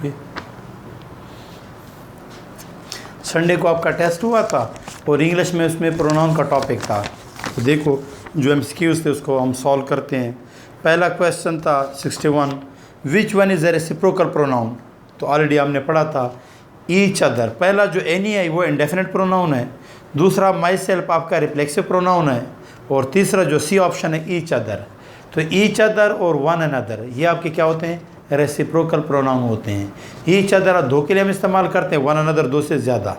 Okay. Sunday को आपका test हुआ था और इंग्लिश में उसमें प्रोनाउन का टॉपिक था। तो देखो जो एमसीक्यूज थे उसको हम सॉल्व करते हैं। पहला क्वेश्चन था 61, विच one is a reciprocal pronoun. तो ऑलरेडी हमने पढ़ा था ईच अदर। पहला जो एनी है वो इंडेफिनेट प्रोनाउन है, दूसरा माई सेल्फ आपका रिफ्लेक्सिव प्रोनाउन है, और तीसरा जो सी ऑप्शन है ईच अदर। तो ईच अदर और वन अनदर ये आपके क्या होते हैं, रेसिप्रोकल प्रोनाउन होते हैं। ईच अदर दो के लिए हम इस्तेमाल करते हैं, वन अनदर दो से ज़्यादा।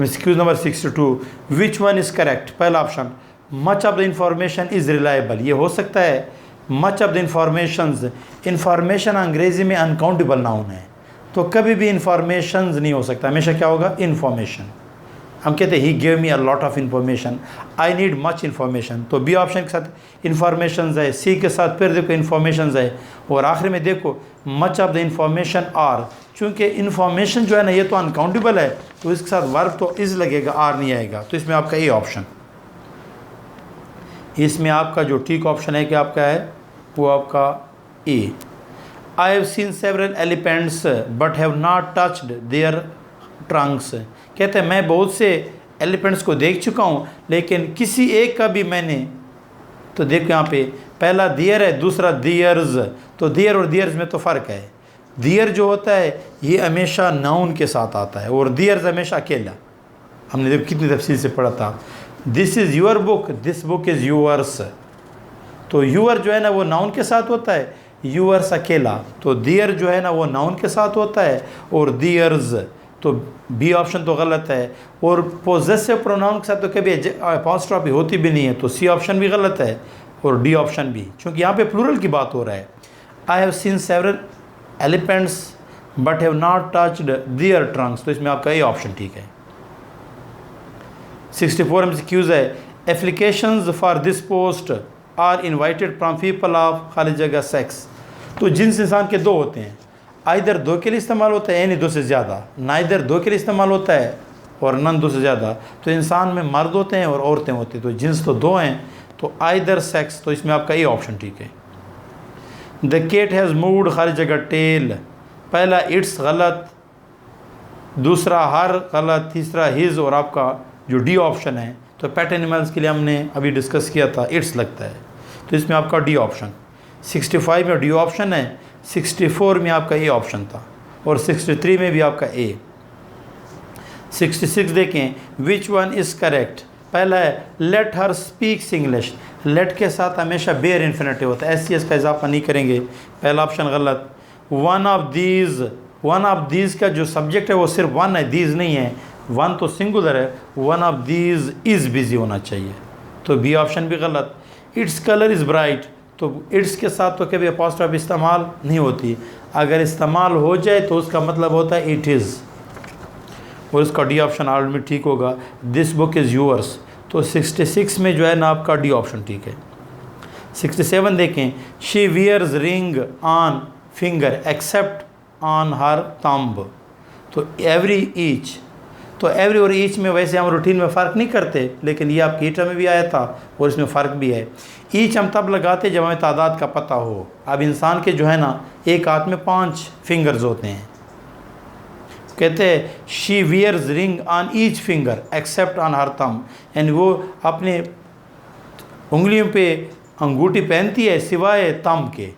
Excuse number 62, which one is correct. पहला option much of the information is reliable. ये हो सकता है मच ऑफ द इंफॉर्मेशन अंग्रेज़ी में अनकाउंटेबल नाउन है, तो कभी भी इंफॉर्मेशन नहीं हो सकता, हमेशा क्या होगा, इन्फॉर्मेशन। हम कहते हैं he gave me a lot of information, I need much information. तो बी ऑप्शन के साथ इन्फॉर्मेशन है, सी के साथ फिर देखो इन्फॉर्मेशन है, और आखिर में देखो much of the information are. चूँकि इन्फॉर्मेशन जो है ना ये तो अनकाउंटेबल है, तो इसके साथ वर्ब तो इज़ लगेगा, आर नहीं आएगा। तो इसमें आपका ए ऑप्शन, इसमें आपका जो ठीक ऑप्शन है कि आपका है वो आपका A. I have seen several elephants but have not touched their trunks. कहते हैं मैं बहुत से एलिफेंट्स को देख चुका हूँ लेकिन किसी एक का भी मैंने, तो देखो यहाँ पे पहला दियर है, दूसरा दियर्स। तो दियर और दियर्स में तो फ़र्क है। दियर जो होता है ये हमेशा नाउन के साथ आता है और दियर्स हमेशा अकेला। हमने देखो कितनी तफसील से पढ़ा था, this is your book, this book is yours. तो यूअर जो है ना वो नाउन के साथ होता है, यूअर्स अकेला। तो दियर जो है ना वो नाउन के साथ होता है और दियर्स, तो बी ऑप्शन तो गलत है। और पोजेसिव प्रोनाउन के साथ तो कभी अपॉस्ट्रॉफी होती भी नहीं है, तो सी ऑप्शन भी गलत है और डी ऑप्शन भी, क्योंकि यहाँ पे प्लूरल की बात हो रहा है। I have seen several elephants but have not touched their trunks, तो इसमें आपका ए ऑप्शन ठीक है। 64 में क्यूज है, applications for this post are invited from people of खाली जगह सेक्स। तो जिन्स इंसान के दो होते हैं, आइदर दो के लिए इस्तेमाल होता है यानी दो से ज़्यादा, ना इधर दो के लिए इस्तेमाल होता है और नन दो से ज़्यादा। तो इंसान में मर्द होते हैं और औरतें होती हैं, तो जिन्स तो दो हैं, तो आइदर सेक्स, तो इसमें आपका ये ऑप्शन ठीक है। द केट हैज़ मूव्ड हर जगह टेल। पहला इट्स गलत, दूसरा हर गलत, तीसरा हिज, और आपका जो डी ऑप्शन है तो पेट एनिमल्स के लिए हमने अभी डिस्कस किया था इट्स लगता है, तो इसमें आपका डी ऑप्शन। 65 में डी ऑप्शन है, 64 में आपका ए ऑप्शन था और 63 में भी आपका ए। 66 देखें, विच वन इज़ करेक्ट। पहला है let her speaks English. Let के साथ हमेशा बेयर इन्फिनेटिव होता है, एस का इजाफा नहीं करेंगे, पहला ऑप्शन गलत। वन ऑफ दीज का जो सब्जेक्ट है वो सिर्फ वन है, दीज नहीं है, वन तो सिंगुलर है, one of these is busy होना चाहिए, तो बी ऑप्शन भी गलत। इट्स कलर इज़ ब्राइट, तो इट्स के साथ तो कभी अपॉस्ट्रॉफ इस्तेमाल नहीं होती, अगर इस्तेमाल हो जाए तो उसका मतलब होता है इट इज़, और इसका डी ऑप्शन ऑल में ठीक होगा। दिस बुक इज़ यूअर्स, तो 66 में जो है ना आपका डी ऑप्शन ठीक है। 67 देखें, she wears ring on finger except on her thumb. तो एवरी ईच, तो एवरी और ईच में वैसे हम रूटीन में फ़र्क नहीं करते, लेकिन ये आपकी ईटा में भी आया था और इसमें फ़र्क भी है। ईच हम तब लगाते जब हमें तादाद का पता हो। अब इंसान के जो है ना एक हाथ में 5 फिंगर्स होते हैं, कहते हैं she wears ring on each finger except on her thumb, यानी वो अपने उंगलियों पे अंगूठी पहनती है सिवाय थंब के।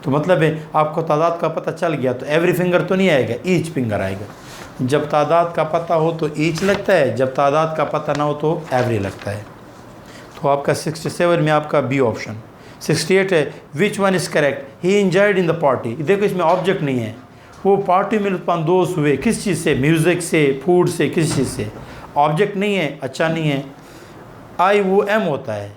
तो मतलब है आपको तादाद का पता चल गया तो एवरी फिंगर तो नहीं आएगा, ईच फिंगर आएगा। जब तादाद का पता हो तो ईच लगता है, जब तादाद का पता ना हो तो एवरी लगता है। तो आपका 67 में आपका बी ऑप्शन। 68 है, which one is correct. He enjoyed in the party. देखो इसमें ऑब्जेक्ट नहीं है, वो पार्टी में लुत्फ़अंदोज़ हुए, किस चीज़ से, म्यूज़िक से, फूड से, किस चीज़ से। ऑब्जेक्ट नहीं है, अच्छा नहीं है। आई वो एम होता है,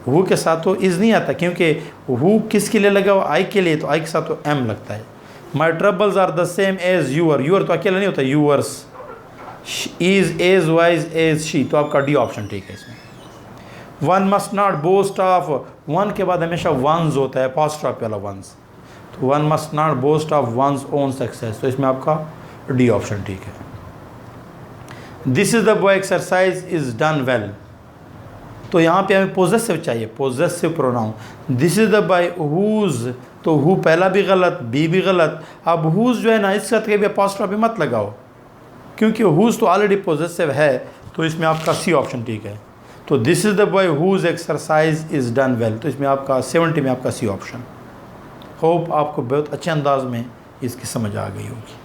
वो के साथ तो इज़ नहीं आता, क्योंकि वो किसके लिए लगा हुआ, आई के लिए, तो आई के साथ तो एम लगता है। My troubles are the same as your. Your तो अकेला नहीं होता, yours. Is as wise as she, तो आपका डी ऑप्शन ठीक है इसमें। One must not boast of, one के बाद हमेशा वंस होता है, अपॉस्ट्रॉफ वाला वंस, तो one must not boast of one's own success, तो इसमें आपका डी ऑप्शन ठीक है। This is the boy exercise is done well, तो यहाँ पे हमें पोजेसिव चाहिए, possessive pronoun. This is the boy whose, तो हु पहला भी गलत, बी भी गलत। अब हुज जो है ना, इस साथ के भी अपॉस्ट्रोफी मत लगाओ, क्योंकि हुज तो ऑलरेडी पोजेसिव है, तो इसमें आपका सी ऑप्शन ठीक है। तो this is the boy whose exercise is done well, तो इसमें आपका 70 में आपका सी ऑप्शन। होप आपको बहुत अच्छे अंदाज में इसकी समझ आ गई होगी।